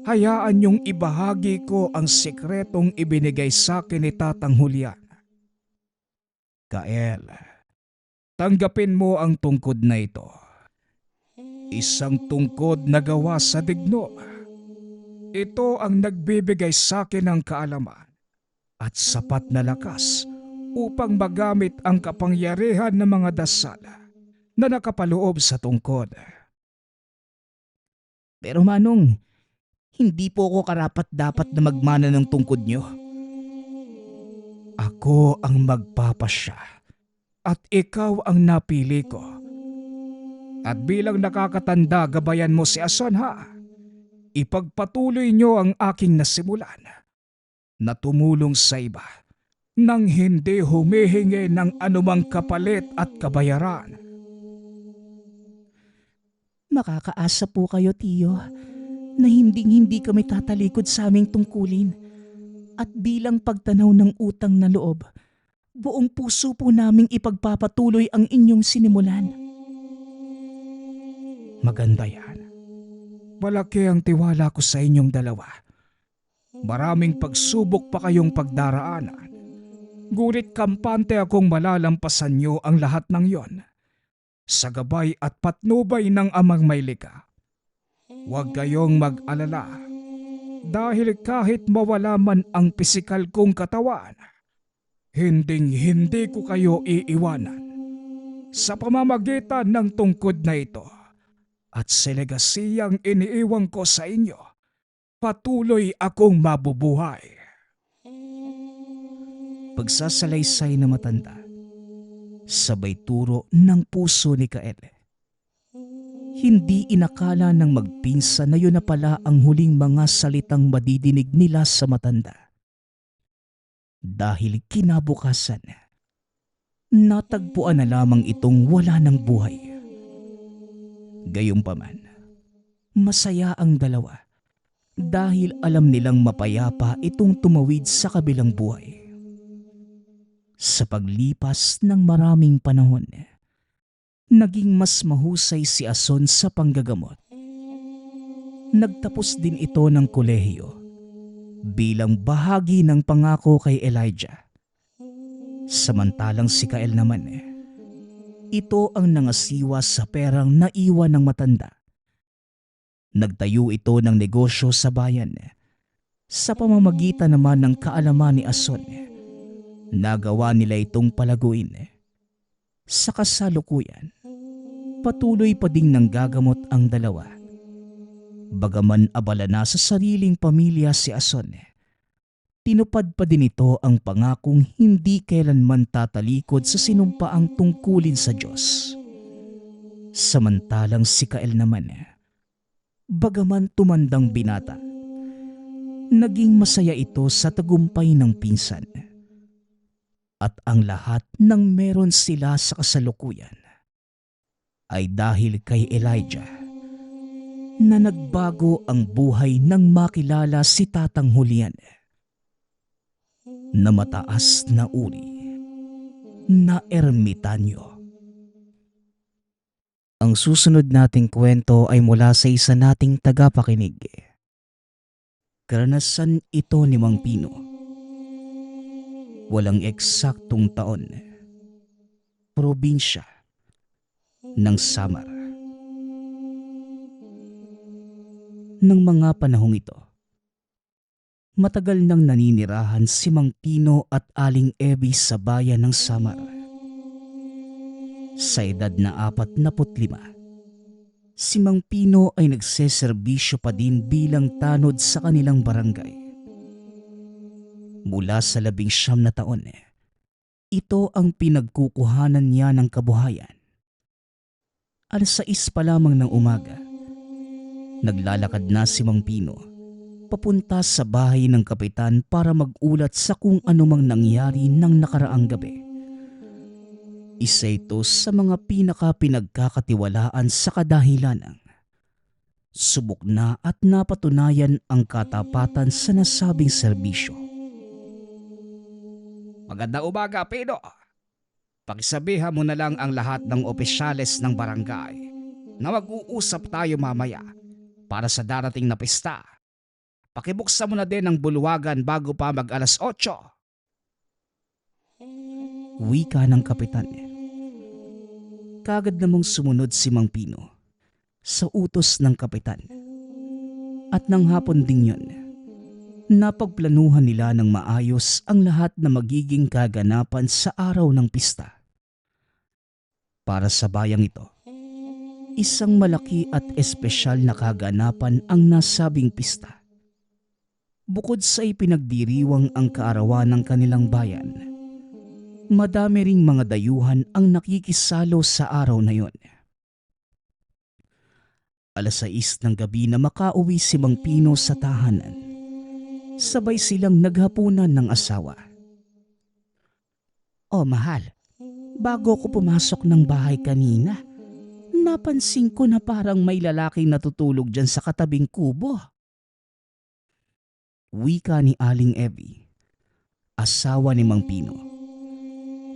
hayaan yung ibahagi ko ang sikretong ibinigay sa akin ni Tatang Julian. Kael, tanggapin mo ang tungkod na ito. Isang tungkod na gawa sa digno. Ito ang nagbibigay sa akin ng kaalaman at sapat na lakas upang magamit ang kapangyarihan ng mga dasal na nakapaloob sa tungkod. Pero Manong, hindi po ako karapat-dapat na magmana ng tungkod nyo. Ako ang magpapasya at ikaw ang napili ko. At bilang nakakatanda, gabayan mo si Ason ha. Ipagpatuloy nyo ang aking nasimulan na tumulong sa iba nang hindi humihingi ng anumang kapalit at kabayaran. Makakaasa po kayo, Tiyo, na hindi kami tatalikod sa aming tungkulin. At bilang pagtanaw ng utang na loob, buong puso po naming ipagpapatuloy ang inyong sinimulan. Maganda yan. Malaki ang tiwala ko sa inyong dalawa. Maraming pagsubok pa kayong pagdaraanan. Ngunit kampante akong malalampasan nyo ang lahat ng yon. Sa gabay at patnubay ng Amang Maylika. Huwag kayong mag-alala. Dahil kahit mawala man ang pisikal kong katawan, hindi ko kayo iiwanan. Sa pamamagitan ng tungkod na ito, at sa legasiyang iniiwan ko sa inyo, patuloy akong mabubuhay. Pagsasalaysay na matanda, sabay turo ng puso ni Kael. Hindi inakala ng magpinsan na yun na pala ang huling mga salitang madidinig nila sa matanda. Dahil kinabukasan, natagpuan na lamang itong wala ng buhay. Gayunpaman, masaya ang dalawa dahil alam nilang mapayapa itong tumawid sa kabilang buhay. Sa paglipas ng maraming panahon, naging mas mahusay si Ason sa panggagamot. Nagtapos din ito ng kolehiyo bilang bahagi ng pangako kay Elijah. Samantalang si Kael naman, ito ang nangasiwa sa perang naiwan ng matanda. Nagtayo ito ng negosyo sa bayan. Sa pamamagitan naman ng kaalaman ni Ason, nagawa nila itong palaguin. Sa kasalukuyan, patuloy pa ding nanggagamot ang dalawa. Bagaman abala na sa sariling pamilya si Ason, tinupad pa din ito ang pangakong hindi kailanman tatalikod sa sinumpaang tungkulin sa Diyos. Samantalang si Kael naman, bagaman tumandang binata, naging masaya ito sa tagumpay ng pinsan. At ang lahat ng meron sila sa kasalukuyan ay dahil kay Elijah na nagbago ang buhay nang makilala si Tatang Julian na mataas na uri na ermitanyo. Ang susunod nating kwento ay mula sa isa nating tagapakinig. Karanasan ito ni Mang Pino. Walang eksaktong taon. Probinsya ng Samar. Nang mga panahong ito, matagal nang naninirahan si Mang Pino at Aling Ebi sa bayan ng Samar. Sa edad na 45, si Mang Pino ay nagseserbisyo pa din bilang tanod sa kanilang barangay. Mula sa 19 na taon, ito ang pinagkukuhanan niya ng kabuhayan. 6:00 pa lamang ng umaga, naglalakad na si Mang Pino papunta sa bahay ng kapitan para mag-ulat sa kung anumang nangyari ng nakaraang gabi. Isa ito sa mga pinaka-pinagkakatiwalaan sa kadahilanang subok na at napatunayan ang katapatan sa nasabing serbisyo. Magandang umaga, Pino. Pakisabihan mo na lang ang lahat ng opisyales ng barangay na mag-uusap tayo mamaya para sa darating na pista. Pakibuksan mo na din ang bulwagan bago pa mag 8:00. Wika ng kapitan. Kagad namang sumunod si Mang Pino sa utos ng kapitan. At nang hapon ding yun, napagplanuhan nila ng maayos ang lahat na magiging kaganapan sa araw ng pista. Para sa bayang ito, isang malaki at espesyal na kaganapan ang nasabing pista. Bukod sa ipinagdiriwang ang kaarawan ng kanilang bayan, madami ring mga dayuhan ang nakikisalo sa araw na yon. 6:00 ng gabi na makauwi si Mang Pino sa tahanan. Sabay silang naghapunan ng asawa. "Oh, mahal, bago ko pumasok ng bahay kanina, napansin ko na parang may lalaking natutulog dyan sa katabing kubo." Wika ni Aling Ebi, asawa ni Mang Pino.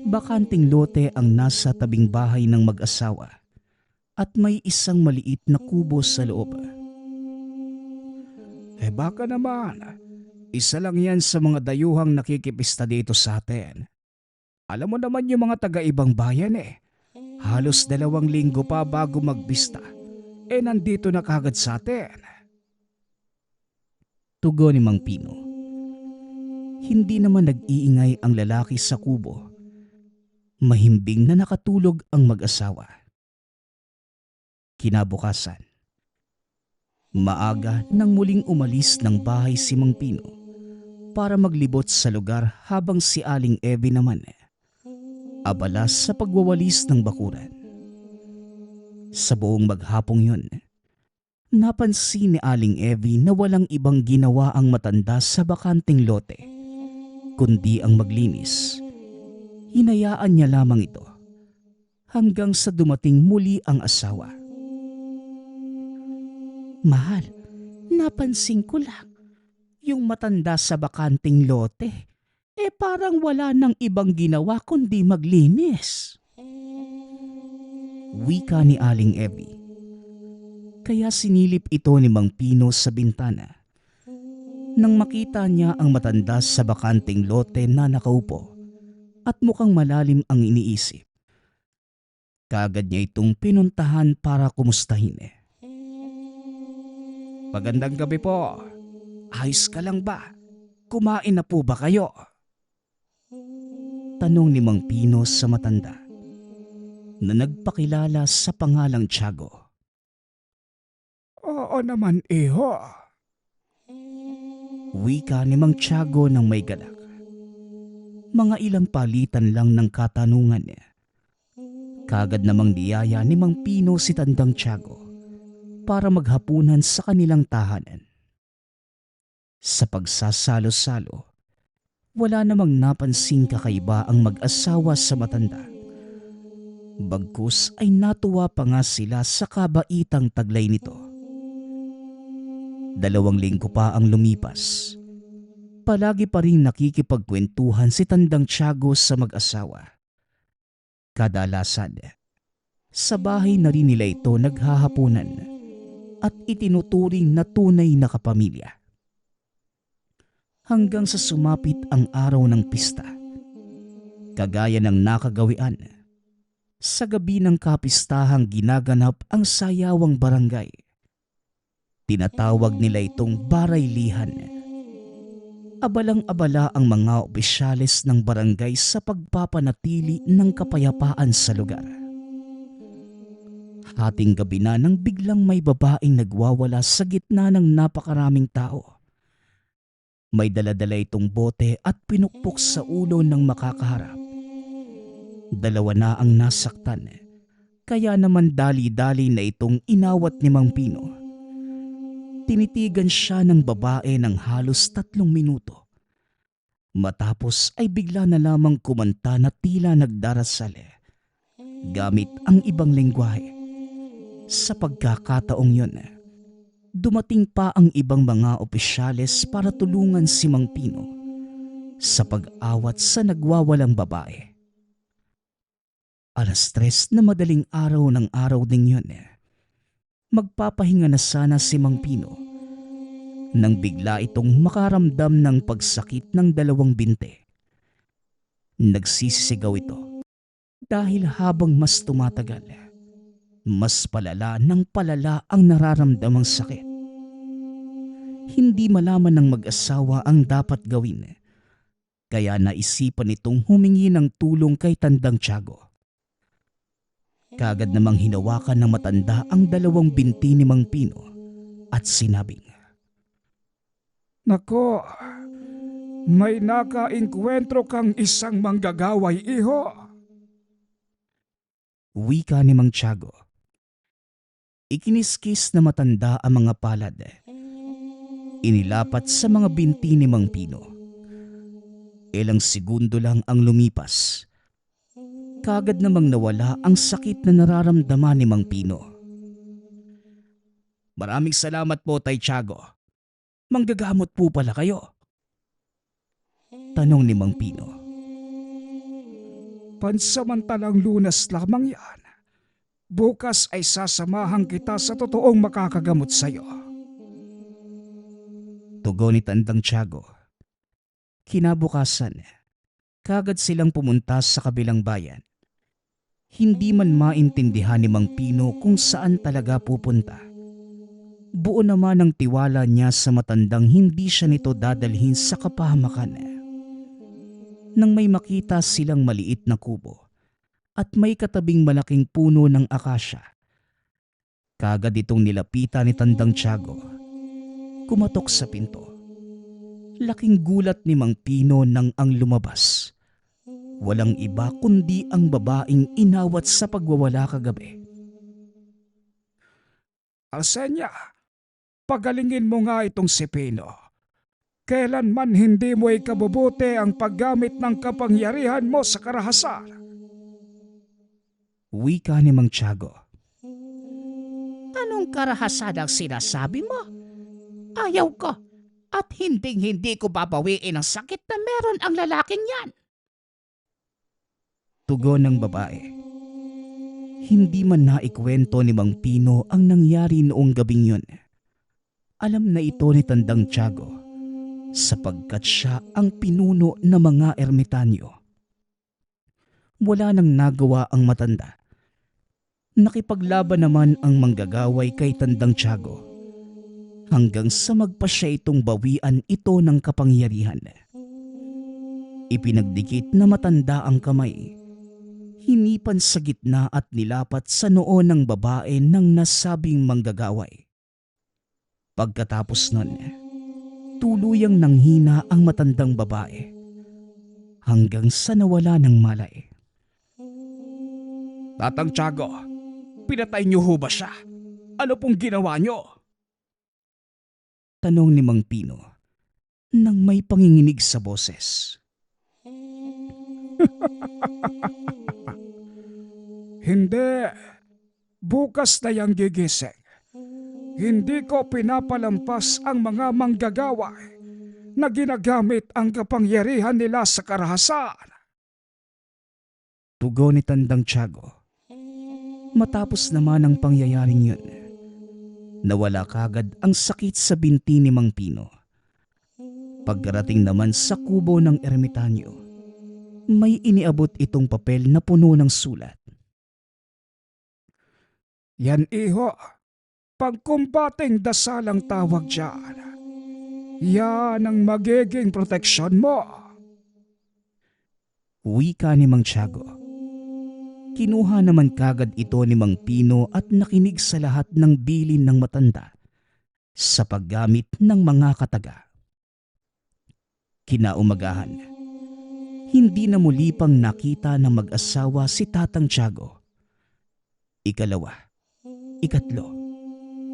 Bakanting lote ang nasa tabing bahay ng mag-asawa at may isang maliit na kubo sa loob. Baka naman, isa lang yan sa mga dayuhang nakikipista dito sa atin. Alam mo naman yung mga taga-ibang bayan Halos 2 linggo pa bago magbista. Nandito na kagad sa atin. Tugon ni Mang Pino. Hindi naman nag-iingay ang lalaki sa kubo. Mahimbing na nakatulog ang mag-asawa. Kinabukasan, Maaga nang muling umalis ng bahay si Mang Pino para maglibot sa lugar habang si Aling Evie naman abala sa pagwawalis ng bakuran. Sa buong maghapong yun, napansin ni Aling Evie na walang ibang ginawa ang matanda sa bakanting lote, kundi ang maglinis. Hinayaan niya lamang ito hanggang sa dumating muli ang asawa. Mahal, napansin ko lang, yung matanda sa bakanting lote, parang wala nang ibang ginawa kundi maglinis. Wika ni Aling Evie. Kaya sinilip ito ni Mang Pino sa bintana. Nang makita niya ang matanda sa bakanting lote na nakaupo at mukhang malalim ang iniisip, kaagad niya itong pinuntahan para kumustahin. Magandang gabi po. Ayos ka lang ba? Kumain na po ba kayo? Tanong ni Mang Pino sa matanda na nagpakilala sa pangalang Tiago. Oo naman, iho. Wika ni Mang Tiago ng may galak. Mga ilang palitan lang ng katanungan niya. Kagad namang niyaya ni Mang Pino si Tandang Tiago para maghapunan sa kanilang tahanan. Sa pagsasalo-salo, wala namang napansing kakaiba ang mag-asawa sa matanda. Bagkus ay natuwa pa nga sila sa kabaitang taglay nito. 2 linggo pa ang lumipas. Palagi pa rin nakikipagkwentuhan si Tandang Tiago sa mag-asawa. Kadalasan, sa bahay na rin nila ito naghahapunan at itinuturing na tunay na kapamilya. Hanggang sa sumapit ang araw ng pista. Kagaya ng nakagawian, sa gabi ng kapistahang ginaganap ang sayawang barangay. Tinatawag nila itong baraylihan. Abalang-abala ang mga opisyales ng barangay sa pagpapanatili ng kapayapaan sa lugar. Hating gabi na nang biglang may babaeng nagwawala sa gitna ng napakaraming tao. May daladala itong bote at pinukpok sa ulo ng makakaharap. 2 na ang nasaktan, kaya naman dali-dali na itong inawat ni Mang Pino. Tinitigan siya ng babae ng halos 3 minuto. Matapos ay bigla na lamang kumanta na tila nagdarasal gamit ang ibang lengguwahe. Sa pagkakataong yun, dumating pa ang ibang mga opisyales para tulungan si Mang Pino sa pag-awat sa nagwawalang babae. 3:00 na madaling araw ng araw ding yun. Magpapahinga na sana si Mang Pino nang bigla itong makaramdam ng pagsakit ng 2 binte. Nagsisisigaw ito dahil habang mas tumatagal, mas palala ng palala ang nararamdamang sakit. Hindi malaman ng mag-asawa ang dapat gawin, kaya naisipan itong humingi ng tulong kay Tandang Tiago. Kagad namang hinawakan ng matanda ang 2 binti ni Mang Pino at sinabing, Nako, may nakainkwentro kang isang manggagaway, iho. Wika ni Mang Tiago. Ikiniskis na matanda ang mga palad. Inilapat sa mga binti ni Mang Pino. Ilang segundo lang ang lumipas. Kagad namang nawala ang sakit na nararamdaman ni Mang Pino. Maraming salamat po, Tay Tiago. Manggagamot po pala kayo? Tanong ni Mang Pino. Pansamantalang lunas lamang yan. Bukas ay sasamahan kita sa totoong makakagamot sa iyo. Tugon ni Tandang Tiago. Kinabukasan, kagad silang pumunta sa kabilang bayan. Hindi man maintindihan ni Mang Pino kung saan talaga pupunta. Buo naman ang tiwala niya sa matandang hindi siya nito dadalhin sa kapahamakan. Nang may makita silang maliit na kubo at may katabing malaking puno ng akasya, Kagad itong nilapitan ni Tandang Tiago. Kumatok sa pinto. Laking gulat ni Mang Pino nang ang lumabas. Walang iba kundi ang babaeng inawat sa pagwawala kagabi. Arsenia, pagalingin mo nga itong si Pino. Kailanman hindi mo ikabubuti ang paggamit ng kapangyarihan mo sa karahasan. Wika ni Mang Tiago. Anong karahasan ang sinasabi mo? Ayaw ko at hindi ko babawiin ang sakit na meron ang lalaking yan. Tugon ng babae. Hindi man naikwento ni Mang Pino ang nangyari noong gabing yun. Alam na ito ni Tandang Tiago sapagkat siya ang pinuno ng mga ermitanyo. Wala nang nagawa ang matanda. Nakipaglaban naman ang manggagaway kay Tandang Tiago hanggang sa magpasya itong bawian ito ng kapangyarihan. Ipinagdikit na matanda ang kamay, hinipan sa gitna at nilapat sa noo ng babae ng nasabing manggagaway. Pagkatapos nun, tuluyang nanghina ang matandang babae hanggang sa nawala ng malay. Tatang Tiago, pinatay niyo ho ba siya? Ano pong ginawa niyo? Tanong ni Mang Pino nang may panginginig sa boses. Hindi. Bukas na yang gigising. Hindi ko pinapalampas ang mga manggagaway na ginagamit ang kapangyarihan nila sa karahasan. Tugon ni Tandang Tiago. Matapos naman ang pangyayaring yun, nawala kagad ang sakit sa binti ni Mang Pino. Pagkarating naman sa kubo ng ermitanyo, may iniabot itong papel na puno ng sulat. Yan iho, pagkumbating dasalang tawag dyan. Yan ang magiging proteksyon mo. Wika ni Mang Tiago. Kinuha naman kagad ito ni Mang Pino at nakinig sa lahat ng bilin ng matanda sa paggamit ng mga kataga. Kinaumagahan, hindi na muli pang nakita ng mag-asawa si Tatang Tiago. Ikalawa, ikatlo,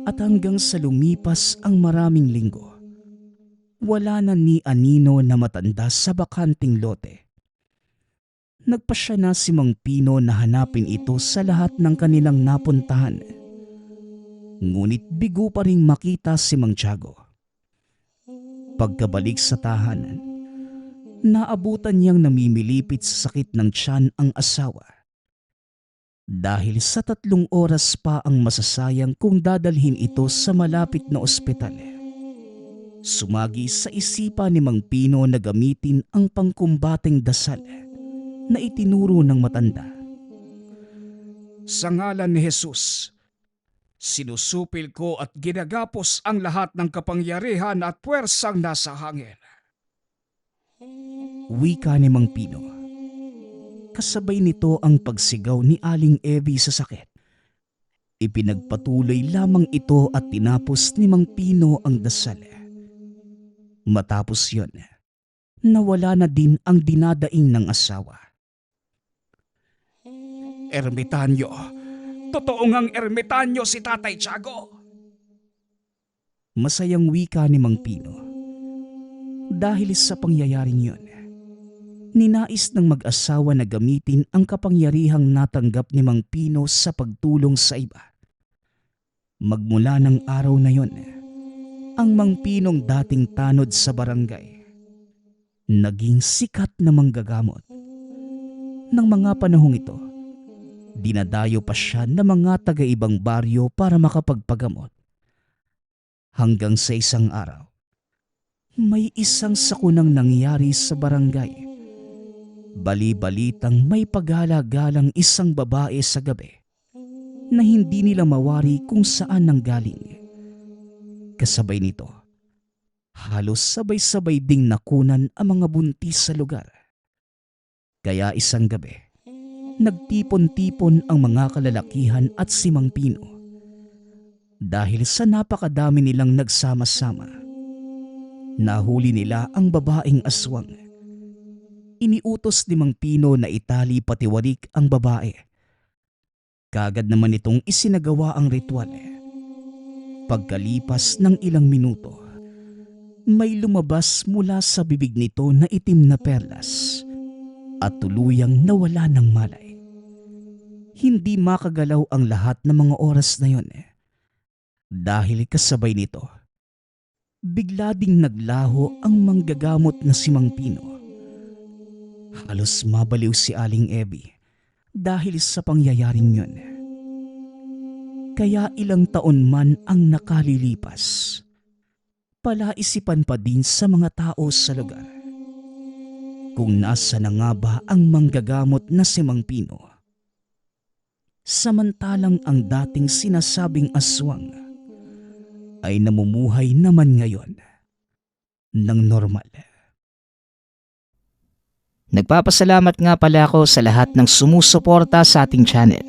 at hanggang sa lumipas ang maraming linggo, wala na ni anino na matanda sa bakanting lote. Nagpasya na si Mang Pino na hanapin ito sa lahat ng kanilang napuntahan. Ngunit bigo pa ring makita si Mang Tiago. Pagkabalik sa tahanan, naabutan niyang namimilipit sa sakit ng tiyan ang asawa. Dahil sa 3 oras pa ang masasayang kung dadalhin ito sa malapit na ospital. Sumagi sa isipan ni Mang Pino na gamitin ang pangkumbating dasal na itinuro ng matanda. Sa ngalan ni Jesus, sinusupil ko at ginagapos ang lahat ng kapangyarihan at puwersang nasa hangin. Wika ni Mang Pino. Kasabay nito ang pagsigaw ni Aling Evie sa sakit. Ipinagpatuloy lamang ito at tinapos ni Mang Pino ang dasal. Matapos yon, nawala na din ang dinadaing ng asawa. Ermitanyo, totoo ngang ermitanyo si Tatay Tiago. Masayang wika ni Mang Pino. Dahil sa pangyayaring yun, ninais ng mag-asawa na gamitin ang kapangyarihang natanggap ni Mang Pino sa pagtulong sa iba. Magmula ng araw na yon, ang Mang Pinong dating tanod sa barangay, naging sikat na manggagamot. Nang mga panahong ito, dinadayo pa siya ng mga taga-ibang baryo para makapagpagamot. Hanggang sa isang araw, may isang sakunang nangyari sa barangay. Bali-balitang may paghala-galang isang babae sa gabi na hindi nila mawari kung saan nanggaling. Kasabay nito, halos sabay-sabay ding nakunan ang mga buntis sa lugar. Kaya isang gabi, nagtipon-tipon ang mga kalalakihan at si Mang Pino dahil sa napakadami nilang nagsama-sama. Nahuli nila ang babaeng aswang. Iniutos ni Mang Pino na itali patiwarik ang babae. Kagad naman itong isinagawa ang ritual. Pagkalipas ng ilang minuto, may lumabas mula sa bibig nito na itim na perlas at tuluyang nawala ng malay. Hindi makagalaw ang lahat ng mga oras na yon. Dahil kasabay nito, bigla ding naglaho ang manggagamot na si Mang Pino. Halos mabaliw si Aling Abby dahil sa pangyayaring yun. Kaya ilang taon man ang nakalilipas, palaisipan pa din sa mga tao sa lugar kung nasa na nga ba ang manggagamot na si Mang Pino. Samantalang ang dating sinasabing aswang ay namumuhay naman ngayon ng normal. Nagpapasalamat nga pala ako sa lahat ng sumusuporta sa ating channel.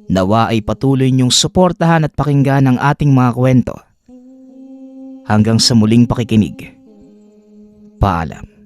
Nawa ay patuloy niyong suportahan at pakinggan ang ating mga kwento. Hanggang sa muling pakikinig. Paalam.